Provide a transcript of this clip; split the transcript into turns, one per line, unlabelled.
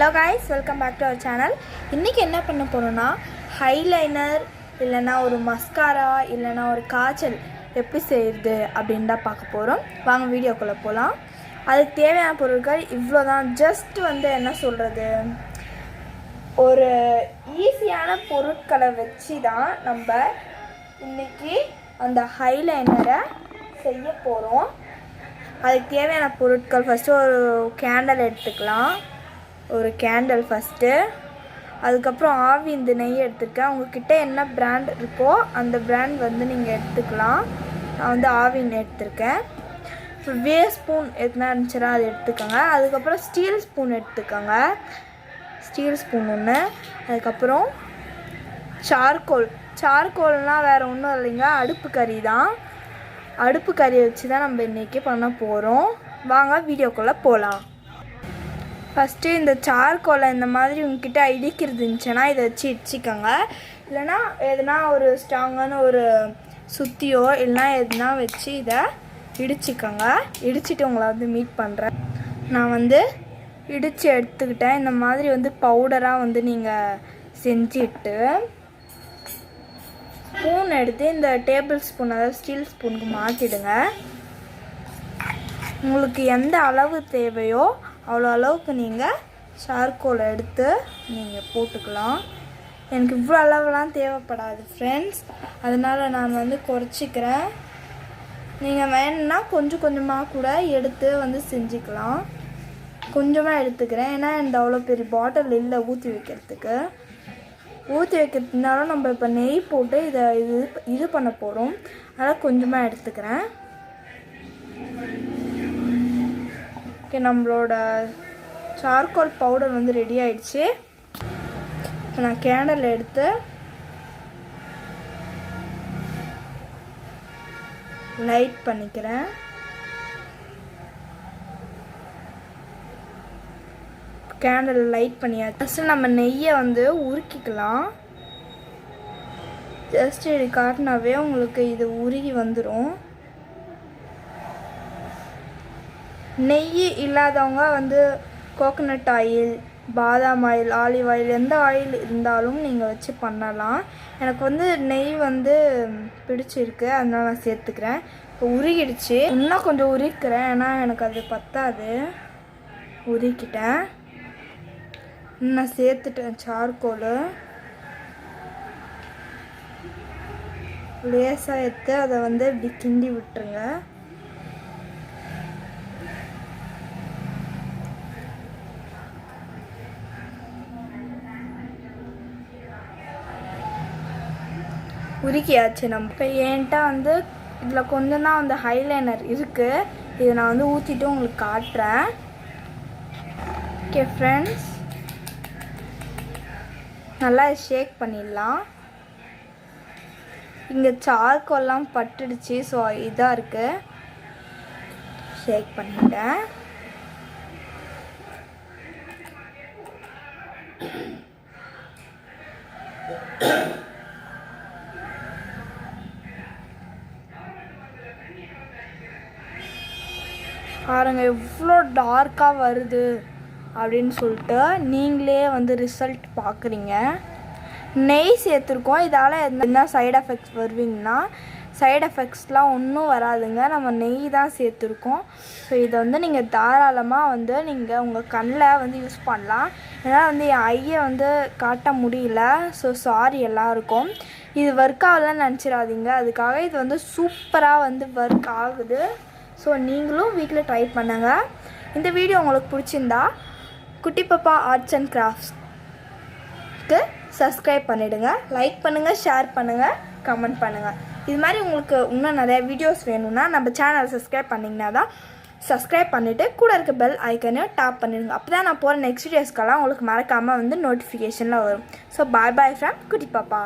Hello guys, welcome back to our channel. இன்னைக்கு என்ன பண்ண போறோம்னா ஹைலைனர் இல்லனா ஒரு மஸ்காரா இல்லனா ஒரு காஜல் எப்படி செய்யறது அப்படினு தான் பார்க்க போறோம். வாங்க வீடியோக்குள்ள போலாம். அதுக்கு தேவையான பொருட்கள் இவ்வளவுதான். ஜஸ்ட் என்ன சொல்றது, ஒரு ஈஸியான பொருட்களை வச்சு தான் நம்ம இன்னைக்கு அந்த ஹைலைனரை செய்ய போறோம். அதுக்கு தேவையான பொருட்கள் ஃபர்ஸ்ட் ஒரு கேண்டில் எடுத்துக்கலாம். ஒரு கேண்டில் ஃபஸ்ட்டு, அதுக்கப்புறம் ஆவி இந்த நெய் எடுத்துருக்கேன். உங்கள்கிட்ட என்ன பிராண்ட் இருக்கோ அந்த பிராண்ட் நீங்கள் எடுத்துக்கலாம். நான் ஆவின் எடுத்திருக்கேன். இப்போ ஸ்பூன் எதுனா இருந்துச்சுன்னா அது எடுத்துக்கோங்க. அதுக்கப்புறம் ஸ்டீல் ஸ்பூன் எடுத்துக்கோங்க, ஸ்டீல் ஸ்பூன் ஒன்று. அதுக்கப்புறம் சார்கோல்னால் வேறு ஒன்றும் இல்லைங்க, அடுப்பு கறி தான். அடுப்பு கறியை வச்சு தான் நம்ம இன்றைக்கி பண்ண போகிறோம். வாங்க வீடியோக்குள்ளே போகலாம். ஃபஸ்ட்டு இந்த சார்கோலை இந்த மாதிரி உங்ககிட்ட இடிக்கிறது இருந்துச்சுன்னா இதை வச்சு இடிச்சிக்கோங்க. இல்லைனா எதுனா ஒரு ஸ்ட்ராங்கான ஒரு சுத்தியோ இல்லைனா எதுனா வச்சு இதை இடிச்சிக்கோங்க. இடிச்சிட்டு உங்களை மீட் பண்ணுறேன். நான் இடித்து எடுத்துக்கிட்டேன். இந்த மாதிரி பவுடராக நீங்கள் செஞ்சுட்டு ஸ்பூன் எடுத்து இந்த டேபிள் ஸ்பூன், அதாவது ஸ்டீல் ஸ்பூனுக்கு மாற்றிடுங்க. உங்களுக்கு எந்த அளவு தேவையோ அவ்வளோ அளவுக்கு நீங்கள் சார்கோலை எடுத்து நீங்கள் போட்டுக்கலாம். எனக்கு இவ்வளோ அளவுலாம் தேவைப்படாது ஃப்ரெண்ட்ஸ், அதனால் நான் குறைச்சிக்கிறேன். நீங்கள் வேணும்னா கொஞ்சம் கொஞ்சமாக கூட எடுத்து செஞ்சுக்கலாம். கொஞ்சமாக எடுத்துக்கிறேன், ஏன்னா இந்த அவ்வளோ பெரிய பாட்டில் இல்லை ஊற்றி வைக்கிறதுக்கு. ஊற்றி வைக்கிறதுனாலும் நம்ம இப்போ நெய் போட்டு இது பண்ண போகிறோம், அதனால் கொஞ்சமாக எடுத்துக்கிறேன். ஓகே, நம்மளோட சார்கோல் பவுடர் ரெடி ஆயிடுச்சு. நான் கேண்டில் எடுத்து லைட் பண்ணிக்கிறேன். கேண்டில் லைட் பண்ணியாச்சு. ஃபஸ்ட்டு நம்ம நெய்யை உருக்கிக்கலாம். ஜஸ்ட் இது காட்டினாவே உங்களுக்கு இது உருகி வந்துடும். நெய் இல்லாதவங்க கோகோனட் ஆயில், பாதாம் ஆயில், ஆலிவ் ஆயில், எந்த ஆயில் இருந்தாலும் நீங்கள் வச்சு பண்ணலாம். எனக்கு நெய் பிடிச்சிருக்கு, அதனால நான் சேர்த்துக்கிறேன். இப்போ உருகிடுச்சு, இன்னும் கொஞ்சம் உருக்கிறேன், ஏன்னா எனக்கு அது பத்தாது. உருக்கிட்டேன், நான் சேர்த்துட்டேன் சார்கோல். லேசாக எடுத்து அதை இப்படி கிண்டி விட்டுருங்க. உருக்கியாச்சு. நம்ம இப்போ என்கிட்ட இதில் கொஞ்சம் தான் ஹைலைனர் இருக்குது. இதை நான் ஊற்றிட்டு உங்களுக்கு காட்டுறேன். ஓகே ஃப்ரெண்ட்ஸ், நல்லா ஷேக் பண்ணிடலாம். இங்கே சார்கோல்லாம் பட்டுடுச்சு, ஸோ இதாக இருக்குது. ஷேக் பண்ணிட்டேன். பாருங்கள் எவ்வளோ டார்க்காக வருது அப்படின்னு சொல்லிட்டு நீங்களே ரிசல்ட் பார்க்குறீங்க. நெய் சேர்த்துருக்கோம், இதால் என்ன சைடு எஃபெக்ட்ஸ் வருவீங்கன்னா சைடு எஃபெக்ட்ஸ்லாம் ஒன்றும் வராதுங்க. நம்ம நெய் தான் சேர்த்துருக்கோம். ஸோ இதை நீங்கள் தாராளமாக நீங்கள் உங்கள் கண்ணில் யூஸ் பண்ணலாம். ஏன்னா என் ஐயை காட்ட முடியல, ஸோ சாரி எல்லாருக்கும். இது ஒர்க் ஆகலன்னு நினச்சிடாதீங்க. அதுக்காக இது சூப்பராக ஒர்க் ஆகுது. ஸோ நீங்களும் வீட்டில் ட்ரை பண்ணுங்கள். இந்த வீடியோ உங்களுக்கு பிடிச்சிருந்தா குட்டி பாப்பா ஆர்ட்ஸ் அண்ட் கிராஃப்ட்ஸ்க்கு சப்ஸ்கிரைப் பண்ணிவிடுங்க. லைக் பண்ணுங்கள், ஷேர் பண்ணுங்கள், கமெண்ட் பண்ணுங்கள். இது மாதிரி உங்களுக்கு இன்னும் நிறையா வீடியோஸ் வேணும்னா நம்ம சேனலை சப்ஸ்கிரைப் பண்ணிங்கன்னா தான் சப்ஸ்கிரைப் பண்ணிவிட்டு கூட இருக்க பெல் ஐக்கனையும் டாப் பண்ணிடுங்க. அப்போ தான் நான் போகிற நெக்ஸ்ட் வீடியோஸ்க்கெல்லாம் உங்களுக்கு மறக்காமல் நோட்டிஃபிகேஷனில் வரும். ஸோ பாய் ஃப்ரம் குட்டி பாப்பா.